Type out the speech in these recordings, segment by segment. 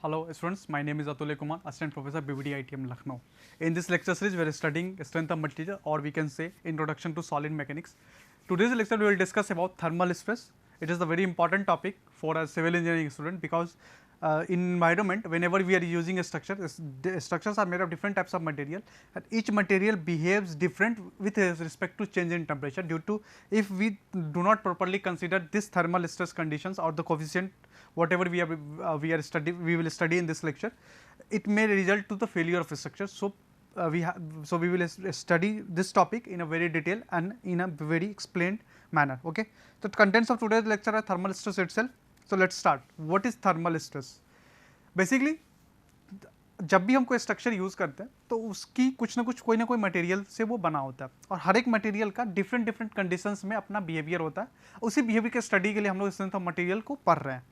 Hello students, my name is Atulya Kumar, Assistant Professor BBD ITM Lucknow. In this lecture series, we are studying strength of material, or we can say introduction to solid mechanics. Today's lecture we will discuss about thermal stress. It is a very important topic for a civil engineering student because in environment, whenever we are using a structure, structures are made of different types of material, and each material behaves different with respect to change in temperature due to if we do not properly consider this thermal stress conditions or the coefficient whatever we will study in this lecture, it may result to the failure of a structure. So we will study this topic in a very detailed and in a very explained manner. Okay. So, the contents of today's lecture are thermal stress itself. So, let us start. What is thermal stress? Basically, जब भी हम कोई structure use करते हैं तो उसकी कुछ ना कुछ कोई ना कोई मटेरियल से वो बना होता है और हर एक मटेरियल का डिफरेंट कंडीशंस में अपना बिहेवियर होता है। उसी बिहेवियर के स्टडी के लिए हम लोग स्ट्रेंथ ऑफ मटेरियल को पढ़ रहे हैं।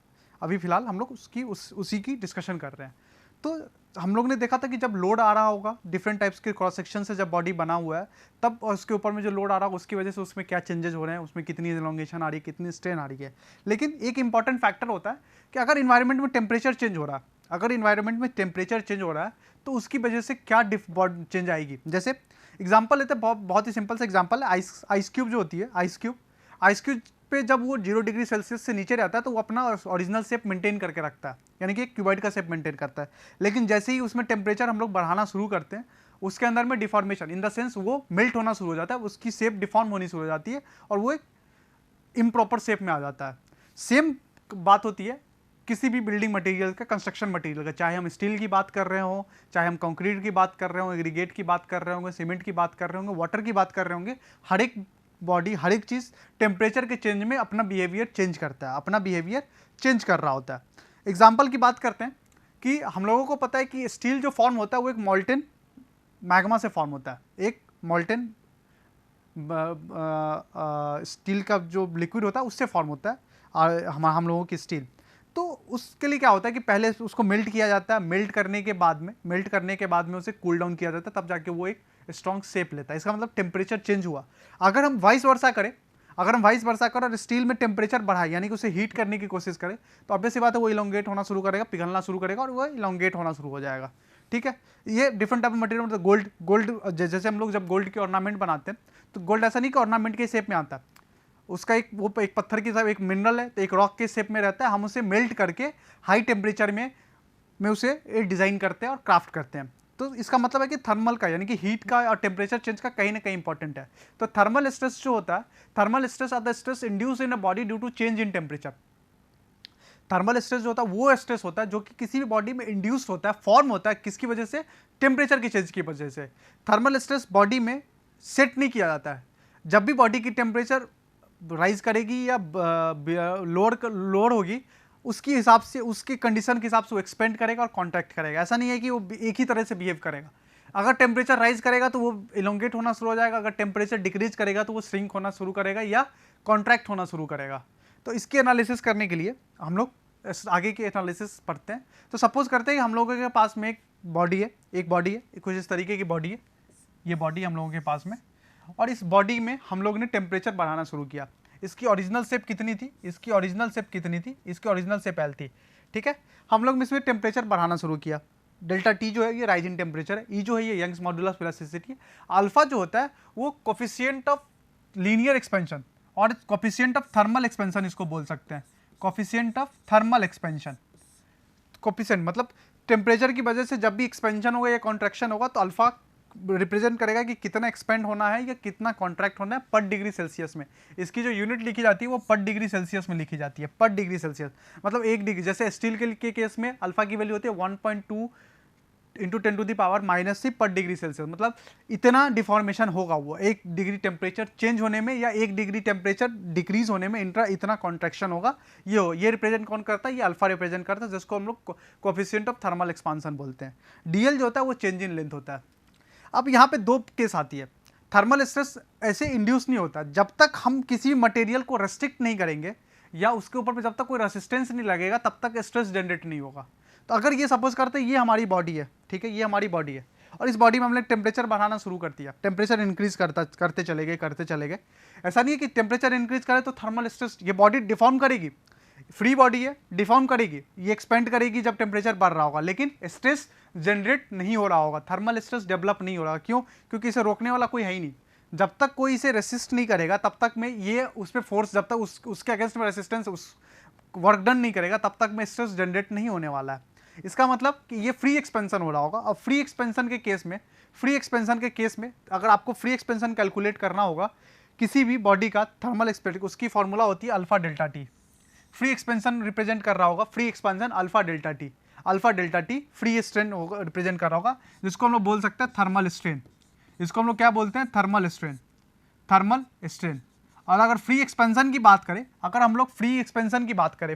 अभी फिलहाल हम लोग उसी की डिस्कशन कर रहे हैं। तो हम लोग ने देखा था कि जब लोड आ रहा होगा डिफरेंट टाइप्स के क्रॉस सेक्शन से जब बॉडी बना हुआ है तब उसके ऊपर में जो लोड आ रहा है उसकी वजह से उसमें क्या चेंजेस हो रहे हैं, उसमें कितनी एलोंगेशन आ रही है, कितनी स्ट्रेन आ रही है। लेकिन एक इंपॉर्टेंट फैक्टर होता है कि अगर इन्वायरमेंट में टेम्परेचर चेंज हो रहा है, अगर इन्वायरमेंट में टेम्परेचर चेंज हो रहा है तो उसकी वजह से क्या चेंज आएगी। जैसे एग्जाम्पल लेते हैं, बहुत ही सिंपल सा एग्जाम्पल है, आइस क्यूब जो होती है, आइस क्यूब पे जब वो 0 डिग्री सेल्सियस से नीचे रहता है तो वो अपना ओरिजिनल शेप मेंटेन करके रखता है, यानी कि एक क्यूबॉइड का शेप मेंटेन करता है। लेकिन जैसे ही उसमें टेम्परेचर हम लोग बढ़ाना शुरू करते हैं उसके अंदर में डिफॉर्मेशन इन द सेंस वो मेल्ट होना शुरू हो जाता है, उसकी शेप डिफॉर्म होनी शुरू हो जाती है और वो एक इम्प्रॉपर शेप में आ जाता है। सेम बात होती है किसी भी बिल्डिंग मटेरियल का, कंस्ट्रक्शन मटेरियल का, चाहे हम स्टील की बात कर रहे हो, चाहे हम कंक्रीट की बात कर रहे हो, एग्रीगेट की बात कर रहे होंगे, सीमेंट की बात कर रहे होंगे, वाटर की बात कर रहे होंगे, हर एक बॉडी, हर एक चीज़ टेम्परेचर के चेंज में अपना बिहेवियर चेंज करता है, अपना बिहेवियर चेंज कर रहा होता है। एग्जाम्पल की बात करते हैं कि हम लोगों को पता है कि स्टील जो फॉर्म होता है वो एक मोल्टेन मैग्मा से फॉर्म होता है, एक मोल्टेन स्टील का जो लिक्विड होता है उससे फॉर्म होता है हम लोगों की स्टील। तो उसके लिए क्या होता है कि पहले उसको मेल्ट किया जाता है, मेल्ट करने के बाद में उसे कूल डाउन किया जाता है, तब जाके वो एक स्ट्रॉन्ग शेप लेता है। इसका मतलब टेम्परेचर चेंज हुआ। अगर हम वाइस वर्सा करें और स्टील में टेम्परेचर बढ़ाए यानी कि उसे हीट करने की कोशिश करें तो ऑब्वियस सी बात है वो इलोंगेट होना शुरू करेगा, पिघलना शुरू करेगा और वो इलोंगेट होना शुरू हो जाएगा। ठीक है, ये डिफरेंट टाइप ऑफ मटेरियल, मतलब गोल्ड जैसे हम लोग जब गोल्ड के ऑर्नामेंट बनाते हैं तो गोल्ड ऐसा नहीं कि ऑर्नामेंट के शेप में आता है, उसका एक पत्थर की तरह एक मिनरल है तो एक रॉक के शेप में रहता है। हम उसे मेल्ट करके हाई टेम्परेचर में उसे डिज़ाइन करते हैं और क्राफ्ट करते हैं। तो इसका मतलब है कि थर्मल का यानी कि हीट का और टेम्परेचर चेंज का कहीं ना कहीं इंपॉर्टेंट है। तो थर्मल स्ट्रेस जो होता है, thermal stress are the stress induce in a body due to change in temperature. Thermal stress जो होता है वो स्ट्रेस होता है जो कि किसी भी बॉडी में इंड्यूस होता है, फॉर्म होता है, किसकी वजह से, टेम्परेचर की चेंज की वजह से। थर्मल स्ट्रेस बॉडी में सेट नहीं किया जाता है। जब भी बॉडी की टेम्परेचर राइज करेगी या लोअर होगी उसके हिसाब से, उसकी कंडीशन के हिसाब से वो एक्सपेंड करेगा और कॉन्ट्रैक्ट करेगा। ऐसा नहीं है कि वो एक ही तरह से बिहेव करेगा। अगर टेम्परेचर राइज करेगा तो वो इलोंगेट होना शुरू हो जाएगा, अगर टेम्परेचर डिक्रीज करेगा तो वो श्रिंक होना शुरू करेगा या कॉन्ट्रैक्ट होना शुरू करेगा। तो इसके एनालिसिस करने के लिए हम लोग आगे के एनालिसिस पढ़ते हैं। तो सपोज करते हैं कि हम लोगों के पास में एक बॉडी है, कुछ इस तरीके की बॉडी है, ये बॉडी हम लोगों के पास में, और इस बॉडी में हम लोग ने टेम्परेचर बढ़ाना शुरू किया। इसकी ओरिजिनल शेप कितनी थी, इसकी ओरिजिनल शेप L थी। ठीक है, हम लोग इसमें टेम्परेचर बढ़ाना शुरू किया। डेल्टा T जो है ये राइज इन टेम्परेचर है, E जो है ये यंग्स मॉड्यूलस इलास्टिसिटी है, अल्फा जो होता है वो कोफिशिएंट ऑफ लीनियर एक्सपेंशन और कोफिशिएंट ऑफ थर्मल एक्सपेंशन इसको बोल सकते हैं। Coefficient of thermal expansion, coefficient मतलब टेम्परेचर की वजह से जब भी एक्सपेंशन होगा या कॉन्ट्रैक्शन होगा तो अल्फा रिप्रेजेंट करेगा कि कितना एक्सपेंड होना है या कितना कॉन्ट्रैक्ट होना है पर डिग्री सेल्सियस में। इसकी जो यूनिट लिखी जाती है वो पर डिग्री सेल्सियस में लिखी जाती है, पर डिग्री सेल्सियस मतलब 1 डिग्री। जैसे स्टील के केस में अल्फा की वैल्यू होती है 1.2 इंटू 10⁻⁻³ पर डिग्री सेल्सियस, मतलब इतना डिफॉर्मेशन होगा वो 1 डिग्री टेम्परेचर चेंज होने में या 1 डिग्री टेम्परेचर डिक्रीज होने में इतना कॉन्ट्रैक्शन होगा। ये रिप्रेजेंट कौन करता है, ये अल्फा रिप्रेजेंट करता है, जिसको हम लोग कोफिशिएंट ऑफ थर्मल एक्सपांसन बोलते हैं। डीएल जो होता है वो चेंज इन लेंथ होता है। अब यहाँ पे 2 केस आती है। थर्मल स्ट्रेस ऐसे इंड्यूस नहीं होता जब तक हम किसी मटेरियल को रेस्ट्रिक्ट नहीं करेंगे या उसके ऊपर पे जब तक कोई रेसिस्टेंस नहीं लगेगा तब तक स्ट्रेस जनरेट नहीं होगा। तो अगर ये सपोज करते हैं ये हमारी बॉडी है, ठीक है, ये हमारी बॉडी है और इस बॉडी में हमने टेम्परेचर बढ़ाना शुरू कर दिया, टेम्परेचर इंक्रीज करते चले गए। ऐसा नहीं है कि टेम्परेचर इंक्रीज करे तो थर्मल स्ट्रेस, ये बॉडी डिफॉर्म करेगी, फ्री बॉडी है, डिफॉर्म करेगी, ये एक्सपेंड करेगी जब टेम्परेचर बढ़ रहा होगा, लेकिन स्ट्रेस जनरेट नहीं हो रहा होगा, थर्मल स्ट्रेस डेवलप नहीं हो रहा। क्यों? क्योंकि इसे रोकने वाला कोई है ही नहीं। जब तक कोई इसे रेसिस्ट नहीं करेगा तब तक में ये उस पर फोर्स, जब तक उसके अगेंस्ट में रेसिस्टेंस उस वर्क डन नहीं करेगा तब तक में स्ट्रेस जनरेट नहीं होने वाला है। इसका मतलब कि ये फ्री एक्सपेंशन हो रहा होगा। और फ्री एक्सपेंशन के केस में अगर आपको फ्री एक्सपेंशन कैलकुलेट करना होगा किसी भी बॉडी का थर्मल एक्सपेंशन, उसकी फॉर्मूला होती है alpha delta T. Free expansion represent कर रहा होगा, free expansion alpha delta T free strain represent कर रहा होगा, जिसको हम लोग बोल सकते हैं थर्मल स्ट्रेन। इसको हम लोग क्या बोलते हैं? Thermal strain. और अगर फ्री एक्सपेंशन की बात करें, अगर हम लोग फ्री एक्सपेंशन की बात करें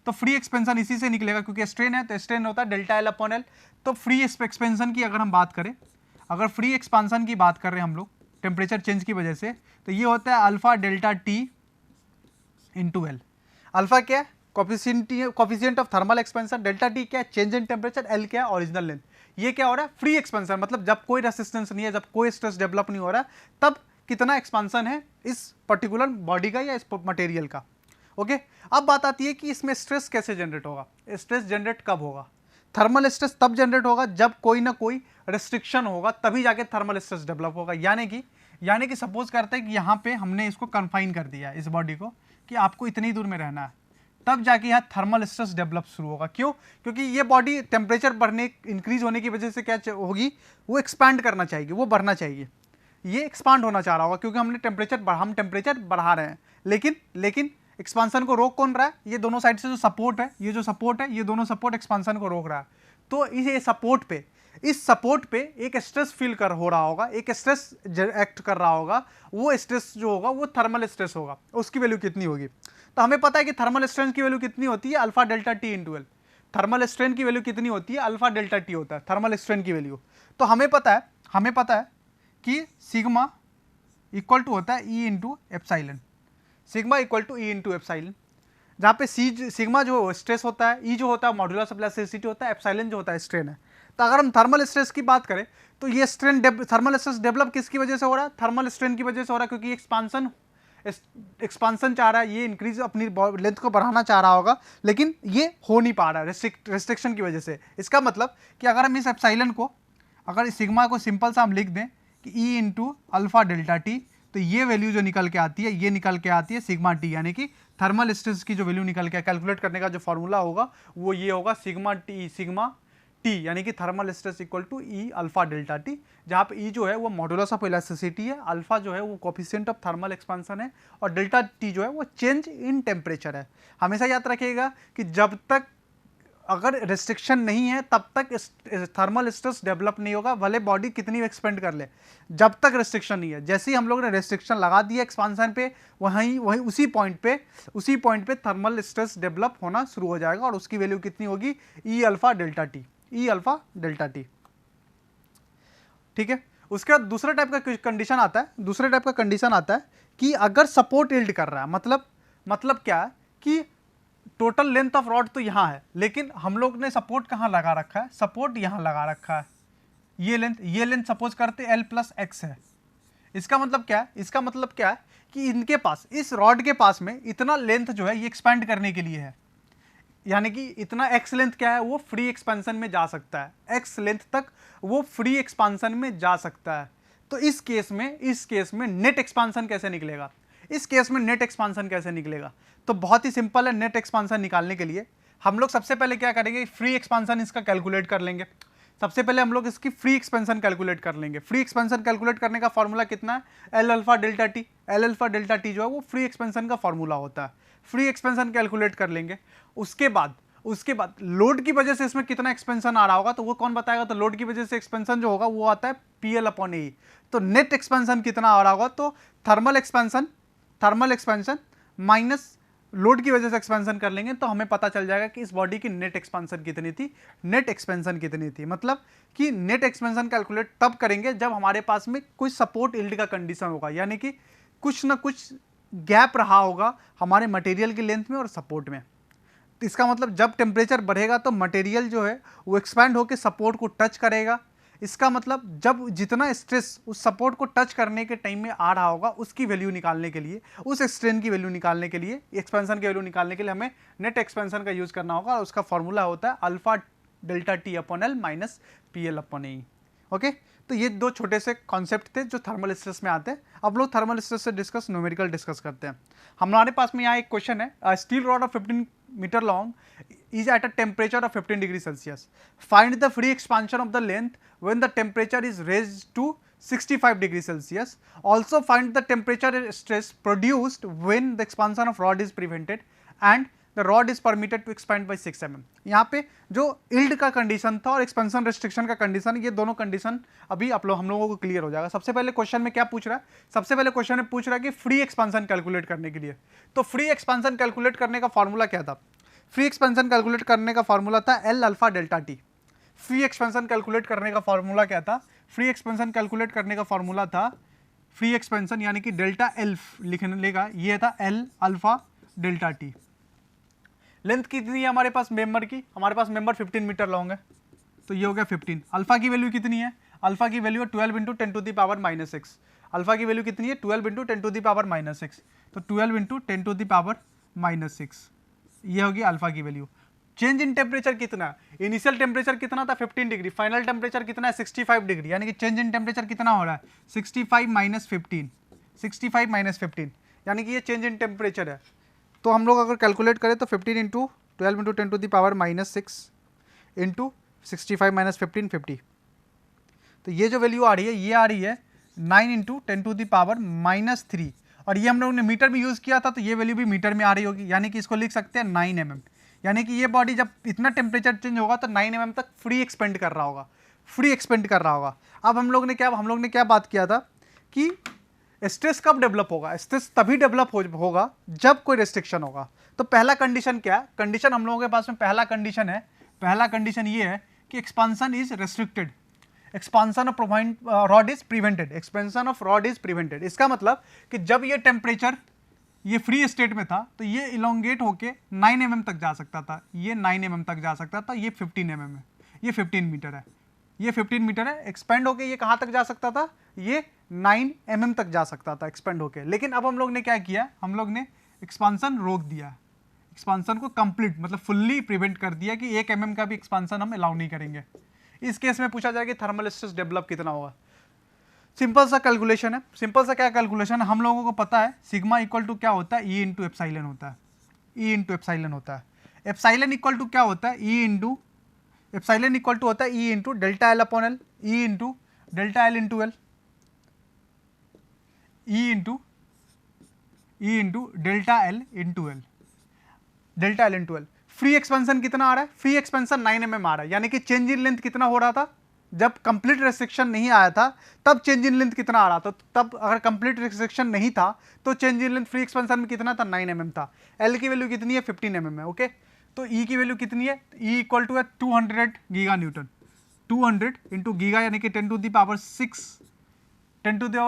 तो फ्री एक्सपेंशन इसी से निकलेगा, क्योंकि स्ट्रेन है तो स्ट्रेन होता है डेल्टा एल अपॉन एल। तो फ्री एक्सपेंशन की अगर हम बात करें, अगर फ्री एक्सपेंशन की बात कर रहे हैं हम लोग टेम्परेचर चेंज की वजह से, तो ये होता है alpha delta T into L. Alpha क्या है? Coefficient of thermal expansion. Delta T क्या है? Change in temperature. एल क्या है? Original length. ये क्या हो रहा है? फ्री एक्सपेंशन, मतलब जब कोई रेसिस्टेंस नहीं है, जब कोई स्ट्रेस डेवलप नहीं हो रहा, तब कितना एक्सपेंशन है इस पर्टिकुलर बॉडी का या इस मटेरियल का। ओके, अब बात आती है कि इसमें स्ट्रेस कैसे जनरेट होगा। स्ट्रेस जनरेट कब होगा? थर्मल स्ट्रेस तब जनरेट होगा जब कोई ना कोई रेस्ट्रिक्शन होगा, तभी जाके थर्मल स्ट्रेस डेवलप होगा। यानी कि सपोज करते हैं कि यहाँ पे हमने इसको कन्फाइन कर दिया इस बॉडी को कि आपको इतनी दूर में रहना है, तब जाके यहाँ थर्मल स्ट्रेस डेवलप शुरू होगा। क्यों? क्योंकि ये बॉडी टेम्परेचर इंक्रीज होने की वजह से क्या होगी? वो एक्सपैंड करना चाहिए, वो बढ़ना चाहिए। ये एक्सपांड होना चाह रहा होगा क्योंकि हम टेम्परेचर बढ़ा रहे हैं, लेकिन एक्सपांसन को रोक कौन रहा है? ये दोनों साइड से जो सपोर्ट है, ये दोनों सपोर्ट एक्सपांसन को रोक रहा है। तो इस सपोर्ट पे एक स्ट्रेस फील हो रहा होगा, एक स्ट्रेस एक्ट कर रहा होगा। वो स्ट्रेस जो होगा वो थर्मल स्ट्रेस होगा। उसकी वैल्यू कितनी होगी? तो हमें पता है कि थर्मल स्ट्रेन की वैल्यू कितनी होती है? Alpha delta T into L. Thermal strain की वैल्यू कितनी होती है? अल्फा डेल्टा टी होता है थर्मल स्ट्रेन की वैल्यू। तो हमें पता है कि सिग्मा इक्वल टू होता है E into epsilon. Sigma equal to E into epsilon, जहाँ पे सिग्मा जो स्ट्रेस होता है, ई जो होता है मॉड्यूलस ऑफ इलास्टिसिटी होता है, एप्साइलन जो होता है स्ट्रेन है। तो अगर हम थर्मल स्ट्रेस की बात करें तो ये थर्मल स्ट्रेस डेवलप किसकी वजह से हो रहा है? थर्मल स्ट्रेन की वजह से हो रहा है, क्योंकि एक्सपांसन चाह रहा है, ये इंक्रीज अपनी लेंथ को बढ़ाना चाह रहा होगा, लेकिन ये हो नहीं पा रहा है रेस्ट्रिक्शन की वजह से। इसका मतलब कि अगर हम इस एप्साइलन को, अगर इस सिग्मा को सिंपल सा हम लिख दें कि E into alpha delta T, तो ये वैल्यू जो निकल के आती है, ये निकल के आती है सिग्मा टी, यानी कि थर्मल स्ट्रेस की जो वैल्यू निकल के कैलकुलेट करने का जो फॉर्मूला होगा वो ये होगा सिग्मा टी, यानी कि thermal stress equal to E alpha delta T, जहाँ पे ई जो है वो मॉड्यूलस ऑफ इलास्टिसिटी है, अल्फा जो है वो कोफिशिएंट ऑफ थर्मल एक्सपांसन है, और डेल्टा टी जो है वो चेंज इन टेम्परेचर है। हमेशा याद रखिएगा कि जब तक अगर रेस्ट्रिक्शन नहीं है तब तक थर्मल स्ट्रेस डेवलप नहीं होगा, भले बॉडी कितनी एक्सपेंड कर ले, जब तक रेस्ट्रिक्शन नहीं है। जैसे ही हम लोग ने रेस्ट्रिक्शन लगा दिया एक्सपांसन पे, वहीं उसी पॉइंट पे थर्मल स्ट्रेस डेवलप होना शुरू हो जाएगा, और उसकी वैल्यू कितनी होगी? ई अल्फा डेल्टा टी। ठीक है। उसके बाद दूसरे टाइप का कंडीशन आता है कि अगर सपोर्ट यील्ड कर रहा है, मतलब क्या है कि टोटल लेंथ ऑफ रॉड तो यहाँ है, लेकिन हम लोग ने सपोर्ट कहाँ लगा रखा है? सपोर्ट यहाँ लगा रखा है। ये लेंथ सपोज करते L प्लस एक्स है। इसका मतलब क्या है कि इनके पास, इस रॉड के पास में इतना लेंथ जो है ये एक्सपेंड करने के लिए है, यानी कि इतना एक्स लेंथ क्या है? वो फ्री एक्सपेंशन में जा सकता है, एक्स लेंथ तक वो फ्री एक्सपांसन में जा सकता है। तो इस केस में नेट एक्सपांसन कैसे निकलेगा? तो बहुत ही सिंपल है। नेट एक्सपांसन निकालने के लिए हम लोग सबसे पहले क्या करेंगे? फ्री एक्सपांसन इसका कैलकुलेट कर लेंगे। सबसे पहले हम लोग इसकी फ्री एक्सपेंशन कैलकुलेट कर लेंगे। फ्री एक्सपेंशन कैलकुलेट करने का फॉर्मूला कितना है? एल अल्फा डेल्टा टी जो है वो फ्री एक्सपेंशन का फॉर्मूला होता है। फ्री एक्सपेंशन कैलकुलेट कर लेंगे। उसके बाद लोड की वजह से इसमें कितना एक्सपेंशन आ रहा होगा तो वो कौन बताएगा? तो लोड की वजह से एक्सपेंशन जो होगा वो आता है PL अपॉन ए। तो नेट एक्सपेंशन कितना आ रहा होगा? तो थर्मल एक्सपेंशन माइनस लोड की वजह से एक्सपेंशन कर लेंगे तो हमें पता चल जाएगा कि इस बॉडी की नेट एक्सपेंशन कितनी थी। मतलब कि नेट एक्सपेंशन कैलकुलेट तब करेंगे जब हमारे पास में कोई सपोर्ट यील्ड का कंडीशन होगा, यानी कि कुछ ना कुछ गैप रहा होगा हमारे मटेरियल की लेंथ में और सपोर्ट में। इसका मतलब जब टेम्परेचर बढ़ेगा तो मटेरियल जो है वो एक्सपैंड होकर सपोर्ट को टच करेगा, इसका मतलब जब जितना स्ट्रेस उस सपोर्ट को टच करने के टाइम में आ रहा होगा उसकी वैल्यू निकालने के लिए, उस स्ट्रेन की वैल्यू निकालने के लिए, एक्सपेंशन की वैल्यू निकालने के लिए हमें नेट एक्सपेंशन का यूज करना होगा और उसका फॉर्मूला होता है alpha delta T upon L minus P L upon A. Okay, तो ये दो छोटे से कॉन्सेप्ट थे जो थर्मल स्ट्रेस में आते हैं। अब लोग थर्मल स्ट्रेस से डिस्कस न्यूमेरिकल डिस्कस करते हैं। हमारे पास में यहाँ एक क्वेश्चन है, steel rod of 15 metre long is at a temperature of 15 degrees Celsius. Find the free expansion of the length when the temperature is raised to 65 degrees Celsius. Also find the temperature stress produced when the expansion of rod is prevented and the rod is permitted to expand by 6 mm. यहाँ पे जो yield का condition था और expansion restriction का condition, ये दोनों condition अभी हम लोगों को क्लियर हो जाएगा। सबसे पहले क्वेश्चन में क्या पूछ रहा है, सबसे पहले क्वेश्चन में पूछ रहा है कि फ्री एक्सपेंशन कैलकुलेट करने के लिए, तो फ्री एक्सपेंशन कैलकुलेट करने का फॉर्मूला क्या था? फ्री एक्सपेंशन कैलकुलेट करने का फॉर्मूला था L alpha delta T. Free expansion calculate करने का फॉर्मूला क्या था? फ्री एक्सपेंशन कैलकुलेट करने का फॉर्मूला था फ्री एक्सपेंशन यानी कि डेल्टा एल लिखने लेगा, ये था L alpha delta T. Length कितनी है हमारे पास मेंबर की? हमारे पास मेंबर 15 मीटर लॉन्ग है, तो ये हो गया 15। अल्फा की वैल्यू कितनी है? अल्फा की वैल्यू है 12 into 10 to the power minus 6। Alpha की वैल्यू कितनी है? 12 into 10 to the power minus 6, तो 12 into 10 to the power minus 6, ये होगी अल्फा की वैल्यू। चेंज इन टेम्परेचर कितना? इनिशियल टेम्परेचर कितना था? 15 डिग्री। फाइनल टेम्परेचर कितना है? 65 डिग्री, यानी कि चेंज इन टेम्परेचर कितना हो रहा है? 65 माइनस 15, 65 माइनस 15, यानी कि ये चेंज इन टेम्परेचर है। तो हम लोग अगर कैलकुलेट करें तो 15 into 12 into 10 to the power minus 6 into 65 minus 15, 50। तो ये जो वैल्यू आ रही है ये आ रही है 9 into 10 to the power minus 3, और ये हम लोगों ने मीटर में यूज़ किया था, तो ये वैल्यू भी मीटर में आ रही होगी, यानी कि इसको लिख सकते हैं 9 mm। यानी कि ये बॉडी जब इतना टेम्परेचर चेंज होगा तो 9 mm तक फ्री एक्सपेंड कर रहा होगा, फ्री एक्सपेंड कर रहा होगा। अब हम लोग ने क्या बात किया था कि स्ट्रेस कब डेवलप होगा? स्ट्रेस तभी डेवलप होगा जब कोई रेस्ट्रिक्शन होगा। तो पहला कंडीशन क्या है? कंडीशन हम लोगों के पास में पहला कंडीशन है, पहला कंडीशन ये है कि expansion is restricted, expansion of rod is prevented, expansion of rod is prevented. इसका मतलब कि जब ये टेम्परेचर ये फ्री स्टेट में था तो ये इलोंगेट होके 9 mm तक जा सकता था, ये 9 mm तक जा सकता था, ये 15 mm है, ये 15 मीटर है, ये 15 मीटर है। एक्सपेंड होके ये कहाँ तक जा सकता था? ये 9 mm तक जा सकता था एक्सपेंड होके। लेकिन अब हम लोग ने क्या किया? हम लोग ने एक्सपांसन रोक दिया, एक्सपांसन को कंप्लीट मतलब फुल्ली प्रिवेंट कर दिया कि 1 mm का भी एक्सपांसन हम अलाउ नहीं करेंगे। इस केस में पूछा जाएगा कि थर्मल स्ट्रेस डेवलप कितना होगा। सिंपल सा कैलकुलेशन है, सिंपल सा क्या कैलकुलेशन है? हम लोगों को पता है सिग्मा इक्वल टू क्या होता है? ई इंटू एप्साइलन होता है, ई इंटू एप्साइलन होता है। एप्साइलन इक्वल टू क्या होता है? E into epsilon equal to होता है E into delta L upon L, E into delta L into L, E into delta L into L, delta L into L. Free expansion कितना आ रहा है? Free expansion 9 mm आ रहा है, यानी कि चेंज इन लेंथ कितना हो रहा था? जब कंप्लीट रेस्ट्रिक्शन नहीं आया था तब चेंज इन लेंथ कितना आ रहा था? तब अगर कंप्लीट रेस्ट्रिक्शन नहीं था तो change in length free expansion में कितना था? 9 mm था। एल की वैल्यू कितनी है? 15 mm है। ओके, तो ई की वैल्यू कितनी है? ई इक्वल टू है 200 गीगा न्यूटन, 200 इंटू गीगा यानी कि 10 to the power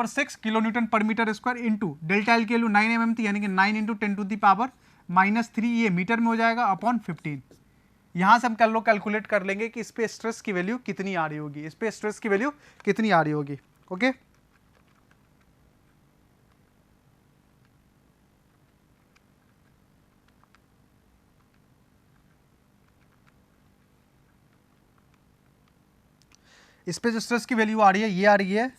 6 kilo newton per metre square into delta L की वैल्यू 9 mm थी, यानी कि 9 into 10 to the power minus 3, ये मीटर में हो जाएगा अपॉन 15। यहाँ से हम कैलकुलेट कर लेंगे कि इस पे स्ट्रेस की वैल्यू कितनी आ रही होगी, इस पे स्ट्रेस की वैल्यू कितनी आ रही होगी। ओके, इस पे जो स्ट्रेस की वैल्यू आ रही है ये आ रही है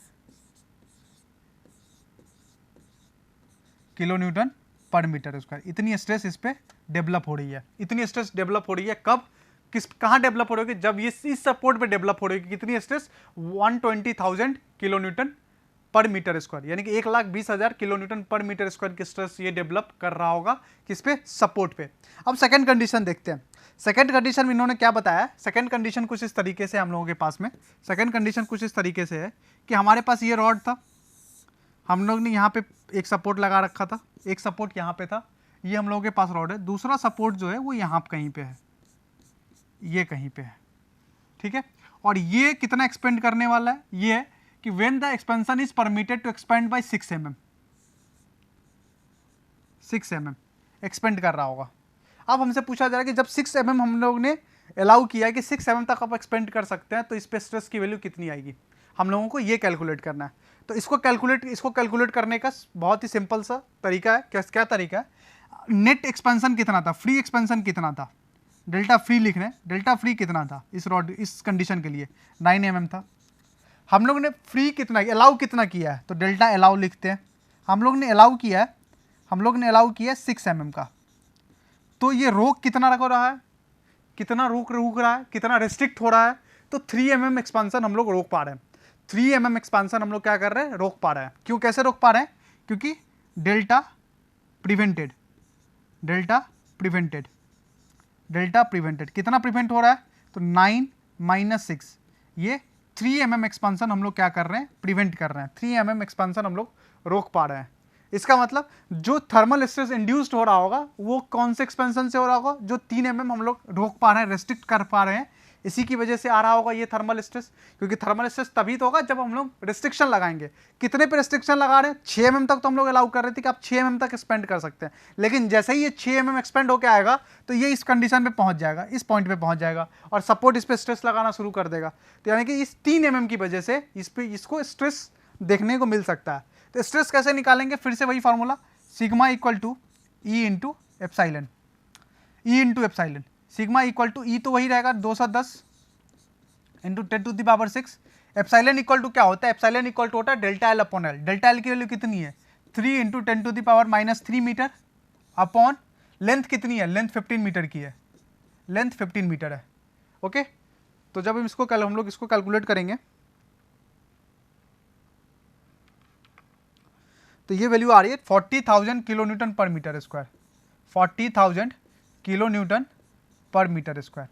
kilo newton per metre square. इतनी स्ट्रेस इस पे डेवलप हो रही है, इतनी स्ट्रेस डेवलप हो रही है। कब, कहाँ डेवलप हो रही है? जब ये इस सपोर्ट पे डेवलप हो रही है। कितनी stress? 120,000 kilo newton per metre square, यानी कि 1,20,000 kilo newton per metre square की स्ट्रेस ये डेवलप कर रहा होगा किस पे? सपोर्ट पे। अब सेकंड कंडीशन देखते हैं। सेकंड कंडीशन में इन्होंने क्या बताया? सेकंड कंडीशन कुछ इस तरीके से हम लोगों के पास में, सेकंड कंडीशन कुछ इस तरीके से है कि हमारे पास ये रॉड था, हम लोग ने यहाँ पे एक सपोर्ट लगा रखा था, एक सपोर्ट यहाँ पे था, ये हम लोगों के पास रॉड है, दूसरा सपोर्ट जो है वो यहाँ कहीं पे है, ये कहीं पे है, ठीक है। और ये कितना एक्सपेंड करने वाला है? ये है कि when the expansion is permitted to expand by 6 mm, 6 mm expand कर रहा होगा। अब हमसे पूछा जा रहा है कि जब 6 mm हम लोग ने अलाउ किया है कि 6 mm तक आप एक्सपेंड कर सकते हैं, तो इस पे स्ट्रेस की वैल्यू कितनी आएगी, हम लोगों को ये कैलकुलेट करना है। तो इसको कैलकुलेट करने का बहुत ही सिंपल सा तरीका है। क्या तरीका है, नेट एक्सपेंशन कितना था, फ्री एक्सपेंशन कितना था, डेल्टा फ्री लिख रहे हैं, डेल्टा फ्री कितना था इस रॉड इस कंडीशन के लिए 9 mm था। हम लोग ने फ्री कितना अलाउ कितना किया है, तो डेल्टा अलाउ लिखते हैं। हम लोग ने अलाउ किया है 6 mm का, तो ये रोक कितना रख रहा है, कितना रोक रहा है, कितना रिस्ट्रिक्ट हो रहा है, तो 3 mm एक्सपांसन हम लोग रोक पा रहे हैं। 3 mm एक्सपांसन हम लोग क्या कर रहे हैं, रोक पा रहे हैं। क्यों, कैसे रोक पा रहे हैं, क्योंकि डेल्टा प्रिवेंटेड कितना प्रिवेंट हो रहा है, तो 9 - 6, ये 3 mm एक्सपांसन हम लोग क्या कर रहे हैं, प्रिवेंट कर रहे हैं। 3 mm एक्सपांसन हम लोग रोक पा रहे हैं। इसका मतलब जो थर्मल स्ट्रेस इंड्यूस्ड हो रहा होगा वो कौन से एक्सपेंशन से हो रहा होगा, जो 3 mm हम लोग रोक पा रहे हैं, रेस्ट्रिक्ट कर पा रहे हैं, इसी की वजह से आ रहा होगा ये थर्मल स्ट्रेस। क्योंकि थर्मल स्ट्रेस तभी तो होगा जब हम लोग रिस्ट्रिक्शन लगाएंगे। कितने पे रिस्ट्रिक्शन लगा रहे हैं, 6 mm तक तो हम लोग अलाउ कर रहे थे कि आप 6 mm तक एक्सपेंड कर सकते हैं, लेकिन जैसे ही ये 6 mm एक्सपेंड होकर आएगा तो ये इस कंडीशन पे पहुंच जाएगा, इस पॉइंट पे पहुंच जाएगा और सपोर्ट इस पर स्ट्रेस लगाना शुरू कर देगा। तो यानी कि इस 3 mm की वजह से इसको स्ट्रेस देखने को मिल सकता है। तो स्ट्रेस कैसे निकालेंगे, फिर से वही formula, sigma equal to E into epsilon, sigma equal to E तो वही रहेगा 210 इंटू 10⁻⁶। एप्साइलन इक्वल टू क्या होता है, एप्साइलन इक्वल टू होता है delta L upon L. Delta L की वैल्यू कितनी है, 3 इंटू 10⁻³ मीटर अपॉन लेंथ कितनी है, लेंथ 15 मीटर की है, लेंथ 15 मीटर है। ओके, तो जब हम लोग इसको कैलकुलेट करेंगे तो ये वैल्यू आ रही है 40,000 kilo newton per metre square, 40,000 kilo newton per metre square,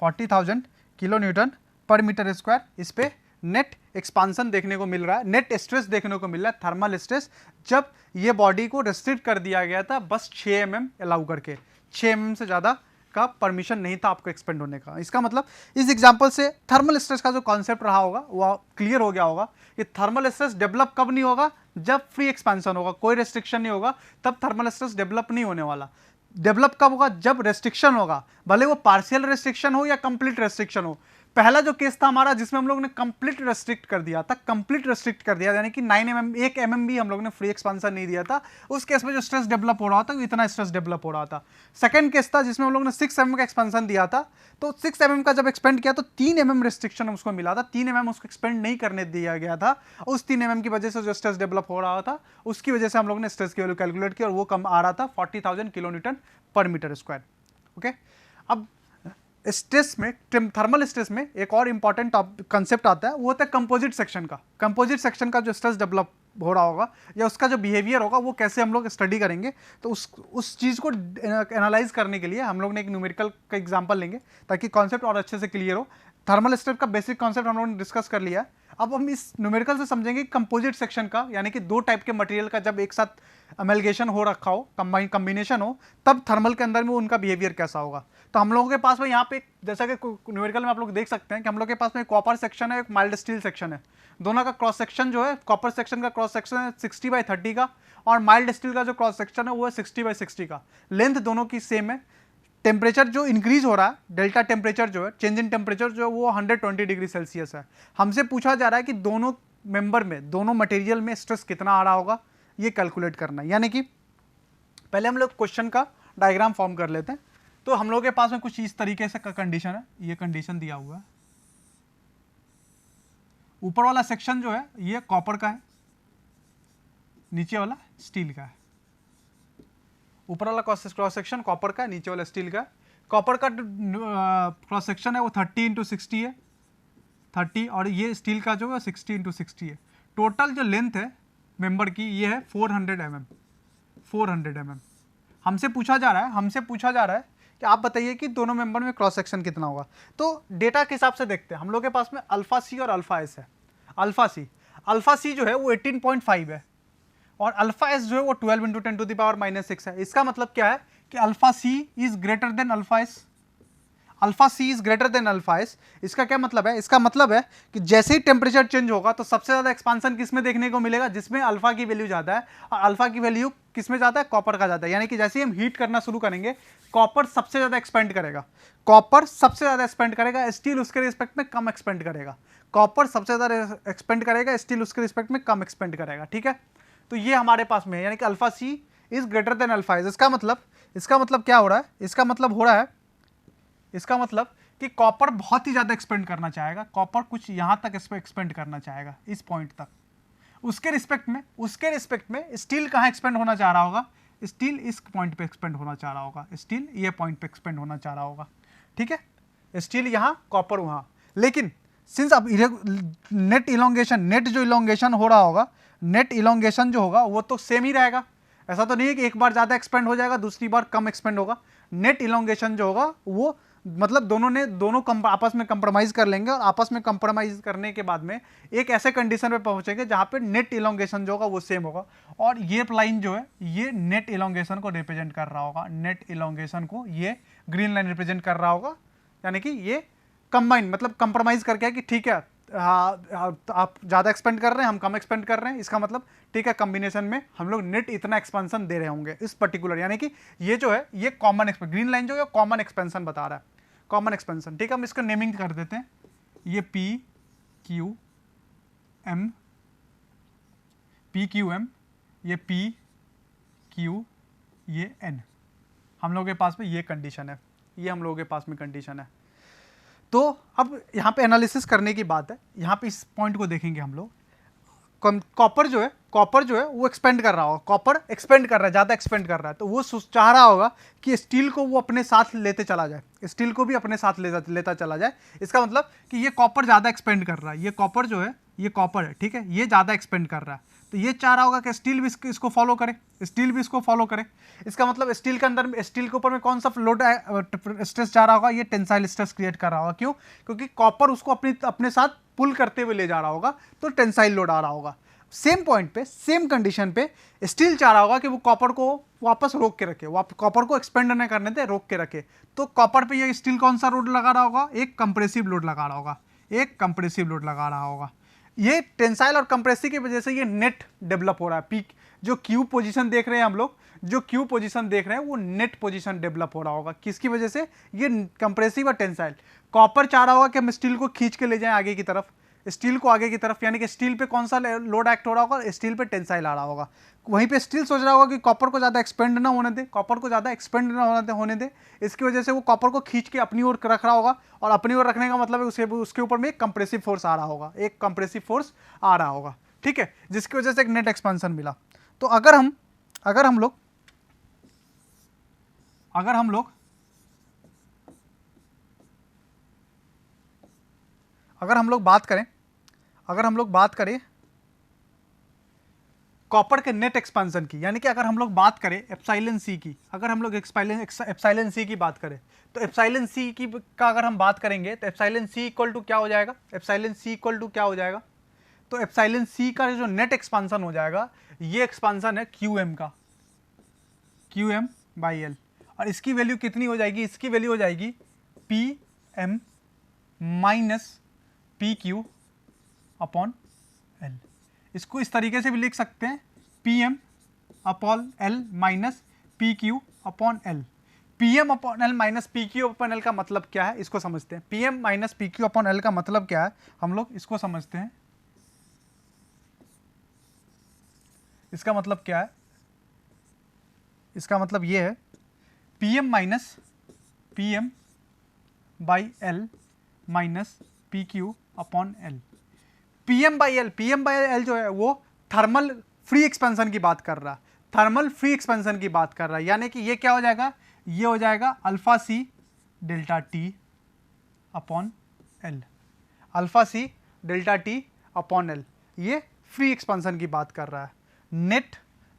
40,000 kilo newton per metre square. इस पे नेट एक्सपांसन देखने को मिल रहा है, नेट स्ट्रेस देखने को मिल रहा है, थर्मल स्ट्रेस, जब ये बॉडी को रेस्ट्रिक्ट कर दिया गया था बस 6 mm अलाउ करके, 6 mm से ज़्यादा का परमिशन नहीं था आपको एक्सपेंड होने का। इसका मतलब इस एग्जांपल से थर्मल स्ट्रेस का जो कॉन्सेप्ट रहा होगा वो क्लियर हो गया होगा कि थर्मल स्ट्रेस डेवलप कब नहीं होगा, जब फ्री एक्सपेंशन होगा, कोई रेस्ट्रिक्शन नहीं होगा, तब थर्मल स्ट्रेस डेवलप नहीं होने वाला। डेवलप कब होगा, जब रेस्ट्रिक्शन होगा, भले वो पार्शियल रेस्ट्रिक्शन हो या कंप्लीट रेस्ट्रिक्शन हो। पहला जो केस था हमारा जिसमें हम लोग ने कंप्लीट रेस्ट्रिक्ट कर दिया था, यानी कि 9 mm 1 mm भी हम लोग ने फ्री एक्सपेंशन नहीं दिया था, उस केस में जो स्ट्रेस डेवलप हो रहा था इतना स्ट्रेस डेवलप हो रहा था। सेकंड केस था जिसमें हम लोग ने 6 mm का एक्सपेंशन दिया था, तो 6 mm का जब एक्सपेंड किया तो 3 mm रेस्ट्रिक्शन उसको मिला था, 3 mm उसको एक्सपेंड नहीं करने दिया गया था। उस 3 mm की वजह से जो स्ट्रेस डेवलप हो रहा था उसकी वजह से हम लोग ने स्ट्रेस की वैल्यू कैलकुलेट की और वो कम आ रहा था 40,000 kilo newton per metre square. Okay, अब स्ट्रेस में, थर्मल स्ट्रेस में एक और इंपॉर्टेंट कंसेप्ट आता है, वो होता है कंपोजिट सेक्शन का। कंपोजिट सेक्शन का जो स्ट्रेस डेवलप हो रहा होगा या उसका जो बिहेवियर होगा वो कैसे हम लोग स्टडी करेंगे, तो उस चीज़ को एनालाइज करने के लिए हम लोग ने एक न्यूमेरिकल का एग्जांपल लेंगे ताकि कॉन्सेप्ट और अच्छे से क्लियर हो। थर्मल स्ट्रेस का बेसिक कॉन्सेप्ट हम लोगों ने डिस्कस कर लिया है, अब हम इस न्यूमेरिकल से समझेंगे कंपोजिट सेक्शन का, यानी कि 2 टाइप के मटेरियल का जब एक साथ अमेलगेशन हो रखा हो, कम्बिनेशन हो, तब थर्मल के अंदर में उनका बिहेवियर कैसा होगा। तो हम लोगों के पास में यहाँ पे जैसा कि न्यूमेरिकल में आप लोग देख सकते हैं कि हम लोग के पास में कॉपर सेक्शन है, एक माइल्ड स्टील सेक्शन है। दोनों का क्रॉस सेक्शन जो है, कॉपर सेक्शन का क्रॉस सेक्शन है 60/30 का, और माइल्ड स्टील का जो क्रॉस सेक्शन है वो है 60/60 का। लेंथ दोनों की सेम है। टेम्परेचर जो इंक्रीज हो रहा है, डेल्टा टेम्परेचर जो है, चेंज इन टेम्परेचर जो है वो 120 डिग्री सेल्सियस है। हमसे पूछा जा रहा है कि दोनों मेंबर में, दोनों मटेरियल में स्ट्रेस कितना आ रहा होगा, ये कैलकुलेट करना है। यानी कि पहले हम लोग क्वेश्चन का डायग्राम फॉर्म कर लेते हैं। तो हम लोग के पास में कुछ इस तरीके से कंडीशन है, ये कंडीशन दिया हुआ है। ऊपर वाला सेक्शन जो है ये कॉपर का है, नीचे वाला स्टील का है। ऊपर वाला क्रॉस सेक्शन कॉपर का है, नीचे वाला स्टील का है। कॉपर का क्रॉस सेक्शन है वो 30x60 है, 30, और ये स्टील का जो है 60x60 है। टोटल जो लेंथ है मेंबर की ये है 400 mm, 400 mm। हमसे पूछा जा रहा है कि आप बताइए कि दोनों मेंबर में क्रॉस सेक्शन कितना होगा। तो डेटा के हिसाब से देखते हैं, हम लोग के पास में अल्फा सी और अल्फा एस है। अल्फा सी जो है वो 18.5 है और अल्फा एस जो है वो 12 × 10⁻⁻6 है। इसका मतलब क्या है कि alpha C is greater than alpha S. Alpha C is greater than alpha S. इसका क्या मतलब है? इसका मतलब है कि जैसे ही टेम्परेचर चेंज होगा तो सबसे ज्यादा एक्सपांसन किस में देखने को मिलेगा? जिसमें अल्फा की वैल्यू ज्यादा है, और अल्फा की वैल्यू किस में ज्यादा है? कॉपर का ज्यादा है। यानी कि जैसे ही हम हीट करना शुरू करेंगे कॉपर सबसे ज्यादा एक्सपेंड करेगा, कॉपर सबसे ज्यादा एक्सपेंड करेगा, स्टील उसके रिस्पेक्ट में कम एक्सपेंड करेगा। कॉपर सबसे ज्यादा एक्सपेंड करेगा, स्टील उसके रिस्पेक्ट में कम एक्सपेंड करेगा। ठीक है, तो ये हमारे पास में है, यानी कि alpha C is greater than alpha S. इसका मतलब क्या हो रहा है? इसका मतलब हो रहा है, इसका मतलब कि कॉपर बहुत ही ज्यादा एक्सपेंड करना चाहेगा, कॉपर कुछ यहां तक एक्सपेंड करना चाहेगा, इस पॉइंट तक। उसके रिस्पेक्ट में स्टील कहां एक्सपेंड होना चाह रहा होगा? स्टील इस पॉइंट पे एक्सपेंड होना चाह रहा होगा, स्टील ये पॉइंट पे एक्सपेंड होना चाह रहा होगा। ठीक है, स्टील यहां, कॉपर वहां। लेकिन सिंस अब नेट इलोंगेशन, नेट जो इलोंगेशन हो रहा होगा, नेट इलोंगेशन जो होगा वो तो सेम ही रहेगा। ऐसा तो नहीं है कि एक बार ज्यादा एक्सपेंड हो जाएगा दूसरी बार कम एक्सपेंड होगा। नेट इलोंगेशन जो होगा वो मतलब दोनों आपस में कंप्रोमाइज कर लेंगे, और आपस में कंप्रोमाइज करने के बाद में एक ऐसे कंडीशन पे पहुंचेंगे जहां पे नेट इलोंगेशन जो होगा वो सेम होगा। और ये लाइन जो है ये नेट इलोंगेशन को रिप्रेजेंट कर रहा होगा, नेट इलोंगेशन को ये ग्रीन लाइन रिप्रेजेंट कर रहा होगा। यानी कि ये कंबाइन मतलब कंप्रोमाइज करके है कि ठीक है, आप ज्यादा एक्सपेंड कर रहे हैं, हम कम एक्सपेंड कर रहे हैं, इसका मतलब ठीक है कॉम्बिनेशन में हम लोग नेट इतना एक्सपेंशन दे रहे होंगे इस पर्टिकुलर। यानी कि ये जो है ये कॉमन ग्रीन लाइन जो है कॉमन एक्सपेंशन बता रहा है, कॉमन एक्सपेंशन। ठीक है, हम इसका नेमिंग कर देते हैं, ये पी क्यू एम, ये पी क्यू, ये एन। हम लोगों के पास में ये कंडीशन है, ये हम लोगों के पास में कंडीशन है। तो अब यहाँ पे एनालिसिस करने की बात है, यहाँ पे इस पॉइंट को देखेंगे हम लोग। कॉपर जो है वो एक्सपेंड कर रहा होगा, कॉपर एक्सपेंड कर रहा है, ज़्यादा एक्सपेंड कर रहा है, तो वो चाह रहा होगा कि स्टील को वो अपने साथ लेते चला जाए, स्टील को भी अपने साथ लेता चला जाए। इसका मतलब कि ये कॉपर ज़्यादा एक्सपेंड कर रहा है, ये कॉपर जो है, ये कॉपर है, ठीक है, ये ज़्यादा एक्सपेंड कर रहा है, तो ये चाह रहा होगा कि स्टील भी इसको फॉलो करे, स्टील भी इसको फॉलो करे। इसका मतलब स्टील के अंदर, स्टील के ऊपर में कौन सा लोड स्ट्रेस जा रहा होगा? ये टेंसाइल स्ट्रेस क्रिएट कर रहा होगा। क्यों? क्योंकि कॉपर उसको अपने साथ पुल करते हुए ले जा रहा होगा, तो टेंसाइल लोड आ रहा होगा। सेम पॉइंट पे, सेम कंडीशन पे स्टील चाह रहा होगा कि वो कॉपर को वापस रोक के रखे, कॉपर को एक्सपेंड न करने दे, रोक के रखे। तो कॉपर पे ये स्टील कौन सा लोड लगा रहा होगा? एक कंप्रेसिव लोड लगा रहा होगा, एक कंप्रेसिव लोड लगा रहा होगा। ये टेंसाइल और कंप्रेसिव की वजह से ये नेट डेवलप हो रहा है। पीक जो क्यू पोजीशन देख रहे हैं हम लोग, जो क्यू पोजीशन देख रहे हैं वो नेट पोजीशन डेवलप हो रहा होगा। किसकी वजह से? ये कंप्रेसिव और टेंसाइल। कॉपर चाह रहा होगा कि हम स्टील को खींच के ले जाएं आगे की तरफ, स्टील को आगे की तरफ, यानी कि स्टील पे कौन सा लोड एक्ट हो रहा होगा? स्टील पे टेंसाइल आ रहा होगा। वहीं पे स्टील सोच रहा होगा कि कॉपर को ज़्यादा एक्सपेंड ना होने दे, कॉपर को ज़्यादा एक्सपेंड ना होने दे। इसकी वजह से वो कॉपर को खींच के अपनी ओर रख रहा होगा, और अपनी ओर रखने का मतलब है उसके ऊपर में एक कंप्रेसिव फोर्स आ रहा होगा, एक कंप्रेसिव फोर्स आ रहा होगा। ठीक है, जिसकी वजह से एक नेट एक्सपेंशन मिला। तो अगर हम लोग बात करें कॉपर के नेट एक्सपेंशन की, यानी कि अगर हम लोग बात करें एप्सिलॉन सी की, अगर हम लोग एप्सिलॉन सी की बात करें, तो एप्सिलॉन सी की का अगर हम बात करेंगे तो एप्सिलॉन सी इक्वल टू क्या हो जाएगा? एप्सिलॉन सी इक्वल टू क्या हो जाएगा? तो एप्सिलॉन सी का जो नेट एक्सपेंशन हो जाएगा, ये एक्सपेंशन है क्यू एम का, क्यू एम बाई एल। और इसकी वैल्यू कितनी हो जाएगी? इसकी वैल्यू हो जाएगी P M minus P Q upon L. इसको इस तरीके से भी लिख सकते हैं, P M upon L minus P Q upon L. P M upon L minus P Q upon L का मतलब क्या है, इसको समझते हैं। P M minus P Q upon L का मतलब क्या है, हम लोग इसको समझते हैं। इसका मतलब क्या है? इसका मतलब ये है, P M minus P M by L minus P Q upon L. PM by L जो है वो थर्मल फ्री एक्सपेंशन की बात कर रहा है, थर्मल फ्री एक्सपेंशन की बात कर रहा है। यानी कि ये क्या हो जाएगा? ये हो जाएगा alpha C delta T upon L, alpha C delta T upon L. ये फ्री एक्सपेंशन की बात कर रहा है।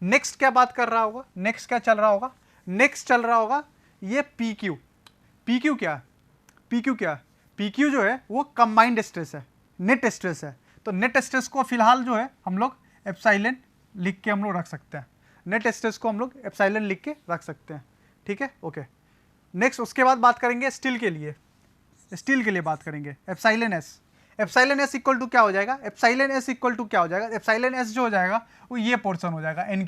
नेक्स्ट क्या बात कर रहा होगा? नेक्स्ट क्या चल रहा होगा? नेक्स्ट चल रहा होगा ये पी क्यू। पी क्यू क्या है? पी क्यू क्या है? पी क्यू जो है वो कंबाइंड स्ट्रेस है, नेट स्ट्रेस है। तो नेट स्ट्रेस को फिलहाल जो है हम लोग एप्सिलॉन लिख के हम लोग रख सकते हैं, नेट स्ट्रेस को हम लोग एप्सिलॉन लिख के रख सकते हैं। ठीक है, ओके। नेक्स्ट उसके बाद बात करेंगे स्टील के लिए। स्टील के लिए बात करेंगे, epsilon S. Epsilon S equal to क्या हो जाएगा, एप्सिलॉन एस इक्वल टू क्या हो जाएगा, एप्सिलॉन एस जो हो जाएगा वो ये पोर्शन हो जाएगा N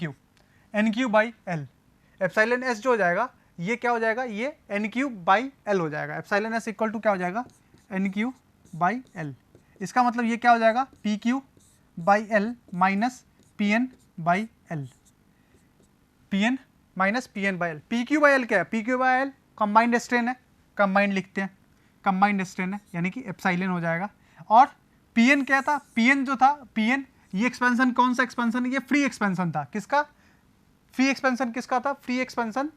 Q by L. Epsilon S जो हो जाएगा ये क्या हो जाएगा, ये एन क्यू बाई एल हो जाएगा। एप्सिलॉन एस इक्वल टू क्या हो जाएगा, एन क्यू बाई एल। इसका मतलब ये क्या हो जाएगा, P Q by L minus P N by L, P N minus P N by L. P Q by L क्या है, P Q by L combined strain है, कंबाइंड लिखते हैं, कंबाइंड स्ट्रेन है यानी कि एप्सिलॉन हो जाएगा। और पी एन क्या था, पी एन जो था, पी एन ये एक्सपेंशन कौन सा एक्सपेंशन है, ये फ्री एक्सपेंशन था। किसका फ्री एक्सपेंशन, किसका था, फ्री एक्सपेंशन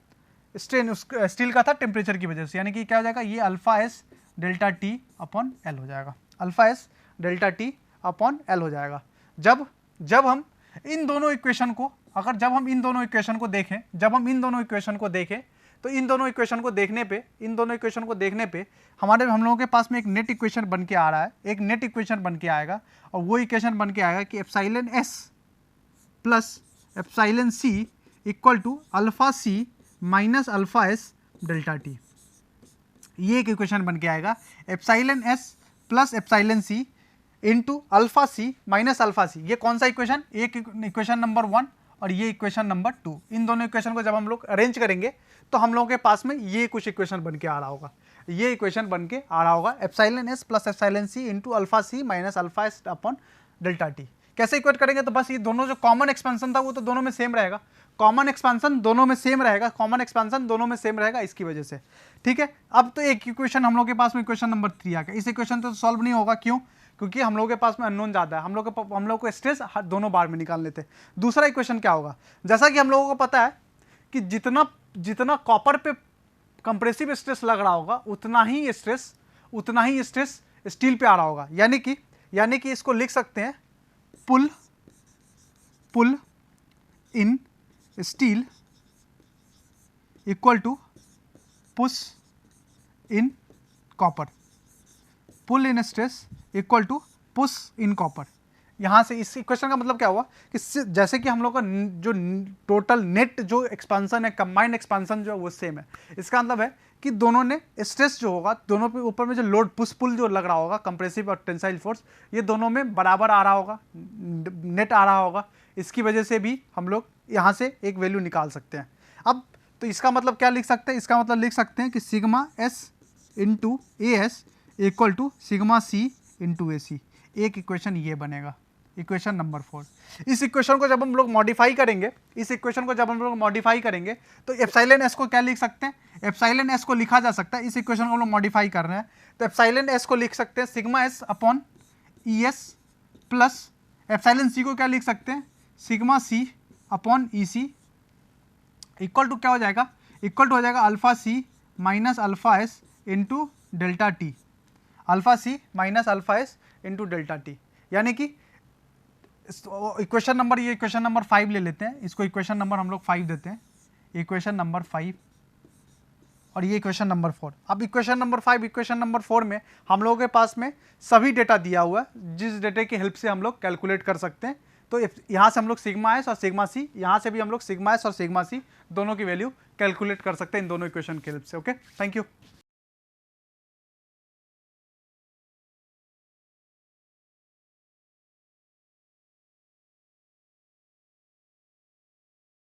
स्ट्रेन स्टील का था टेम्परेचर की वजह से, यानी कि क्या हो जाएगा, ये alpha S delta T upon L हो जाएगा, alpha S delta T upon L हो जाएगा। जब हम इन दोनों इक्वेशन को, अगर जब हम इन दोनों इक्वेशन को देखें, जब हम इन दोनों इक्वेशन को देखें तो इन दोनों इक्वेशन को देखने पे हम लोगों के पास में एक नेट इक्वेशन बन के आ रहा है, एक नेट इक्वेशन बन के आएगा। और वो इक्वेशन बन के आएगा कि epsilon S plus epsilon C equal to alpha C minus alpha S delta T. ये एक इक्वेशन बन के आएगा, epsilon S plus epsilon C into alpha C minus alpha C. ये कौन सा इक्वेशन, एक इक्वेशन नंबर 1 और ये इक्वेशन नंबर 2। इन दोनों इक्वेशन को जब हम लोग अरेंज करेंगे तो हम लोगों के पास में ये कुछ इक्वेशन बन के आ रहा होगा, ये इक्वेशन बन के आ रहा होगा, epsilon S plus epsilon C into alpha C minus alpha S upon delta T. कैसे इक्वेट करेंगे, तो बस ये दोनों जो कॉमन एक्सपेंशन था वो तो दोनों में सेम रहेगा, कॉमन एक्सपेंशन दोनों में सेम रहेगा, कॉमन एक्सपेंशन दोनों में सेम रहेगा इसकी वजह से। ठीक है, अब तो एक इक्वेशन हम लोग के पास में इक्वेशन नंबर 3 आ गया। इस इक्वेशन तो सॉल्व नहीं होगा, क्यों, क्योंकि हम लोगों के पास में अननोन ज़्यादा है, हम लोग को स्ट्रेस दोनों बार में निकाल लेते हैं। दूसरा इक्वेशन क्या होगा, जैसा कि हम लोगों को पता है कि जितना कॉपर पे कंप्रेसिव स्ट्रेस लग रहा होगा उतना ही स्ट्रेस स्टील पे आ रहा होगा। यानी कि इसको लिख सकते हैं pull in steel equal to push in copper, pull in stress equal to push in copper. यहाँ से इस इक्वेशन का मतलब क्या हुआ कि जैसे कि हम लोग का जो टोटल नेट जो एक्सपेंशन है, कंबाइंड एक्सपेंशन जो है वो सेम है। इसका मतलब है कि दोनों ने स्ट्रेस जो होगा, दोनों पे ऊपर में जो लोड पुश पुल जो लग रहा होगा, कंप्रेसिव और टेंसाइल फोर्स, ये दोनों में बराबर आ रहा होगा, नेट आ रहा होगा। इसकी वजह से भी हम लोग यहाँ से एक वैल्यू निकाल सकते हैं। अब तो इसका मतलब क्या लिख सकते हैं, इसका मतलब लिख सकते हैं कि sigma S into A S equal to sigma C into A C. एक इक्वेशन ये बनेगा, इक्वेशन नंबर 4। इस इक्वेशन को जब हम लोग मॉडिफाई करेंगे, तो एप्सिलॉन एस को क्या लिख सकते हैं, एप्सिलॉन एस को लिखा जा सकता है, इस इक्वेशन को हम लोग मॉडिफाई कर रहे हैं तो एप्सिलॉन एस को लिख सकते हैं sigma S upon E S plus epsilon C को क्या लिख सकते हैं, sigma C upon E C equal to क्या हो जाएगा, इक्वल टू हो जाएगा alpha C minus alpha S into delta T, alpha C minus alpha S into delta T. यानी कि इक्वेशन नंबर, ये इक्वेशन नंबर 5 ले लेते हैं, इसको इक्वेशन नंबर हम लोग 5 देते हैं, इक्वेशन नंबर 5 और ये इक्वेशन नंबर 4। अब इक्वेशन नंबर 5, इक्वेशन नंबर 4 में हम लोगों के पास में सभी डेटा दिया हुआ है, जिस डेटा की हेल्प से हम लोग कैलकुलेट कर सकते हैं। तो यहाँ से हम लोग सिग्मा एस और सिग्मा सी, यहाँ से भी हम लोग सिग्मा एस और सिग्मा सी दोनों की वैल्यू कैलकुलेट कर सकते हैं इन दोनों इक्वेशन की हेल्प से। Okay, thank you.